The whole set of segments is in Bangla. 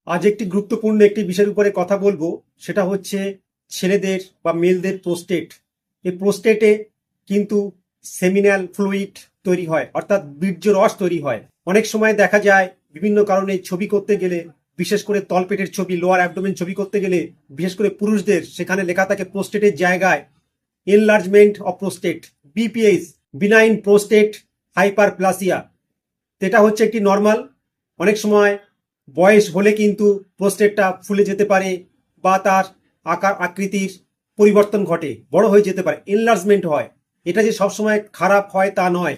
আজ একটি গুরুত্বপূর্ণ একটি বিষয়ের উপরে কথা বলবো, সেটা হচ্ছে ছেলেদের বা মেলদের প্রোস্টেট। এই প্রোস্টেটে কিন্তু সেমিনাল ফ্লুইড তৈরি হয়, অর্থাৎ বীর্য রস তৈরি হয়। অনেক সময় দেখা যায় বিভিন্ন কারণে ছবি করতে গেলে, বিশেষ করে তলপেটের ছবি, লোয়ার অ্যাবডোমেন ছবি করতে গেলে, বিশেষ করে পুরুষদের সেখানে লেখা থাকে প্রোস্টেটের জায়গায় enlargement of prostate, BPH, benign prostate hyperplasia. এটা হচ্ছে একটি নর্মাল। অনেক সময় বয়স হলে কিন্তু প্রোস্টেটটা ফুলে যেতে পারে বা তার আকার আকৃতির পরিবর্তন ঘটে, বড় হয়ে যেতে পারে, এনলার্জমেন্ট হয়। এটা যে সবসময় খারাপ হয় তা নয়,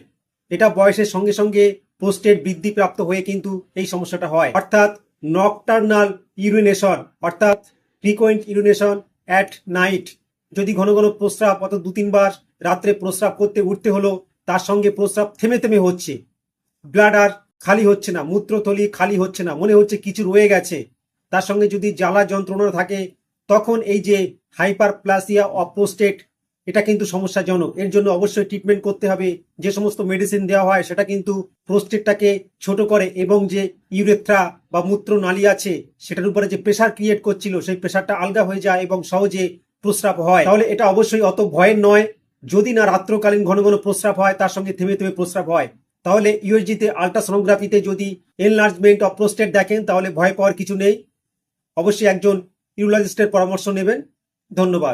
এটা বয়সের সঙ্গে সঙ্গে প্রোস্টেট বৃদ্ধিপ্রাপ্ত হয়ে কিন্তু এই সমস্যাটা হয়। অর্থাৎ নকটার্নাল ইউরিনেশন, অর্থাৎ ফ্রিকোয়েন্ট ইউরিনেশন অ্যাট নাইট, যদি ঘন ঘন প্রস্রাব, অর্থাৎ 2-3 বার রাত্রে প্রস্রাব করতে উঠতে হলো, তার সঙ্গে প্রস্রাব থেমে থেমে হচ্ছে, ব্লাডার খালি হচ্ছে না, মূত্রথলি খালি হচ্ছে না, মনে হচ্ছে কিছু রয়ে গেছে, তার সঙ্গে যদি জ্বালা যন্ত্রণা থাকে, তখন এই যে হাইপারপ্লাসিয়া অফ প্রোস্টেট, এটা কিন্তু সমস্যাজনক। এর জন্য অবশ্যই ট্রিটমেন্ট করতে হবে। যে সমস্ত মেডিসিন দেওয়া হয় সেটা কিন্তু প্রোস্টেটটাকে ছোট করে, এবং যে ইউরেথ্রা বা মূত্রনালী আছে সেটার উপরে যে প্রেসার ক্রিয়েট করছিল সেই প্রেসারটা আলগা হয়ে যায় এবং সহজে প্রস্রাব হয়। তাহলে এটা অবশ্যই অত ভয়ের নয়। যদি না রাত্রকালীন ঘন ঘন প্রস্রাব হয়, তার সঙ্গে থেমে থেমে প্রস্রাব হয়, তাহলে ইউএসজিতে আল্ট্রাসোনোগ্রাফিতে যদি এনলার্জমেন্ট অফ প্রোস্টেট দেখেন, তাহলে ভয় পাওয়ার কিছু নেই। অবশ্যই একজন ইউরোলজিস্টের পরামর্শ নেবেন। ধন্যবাদ।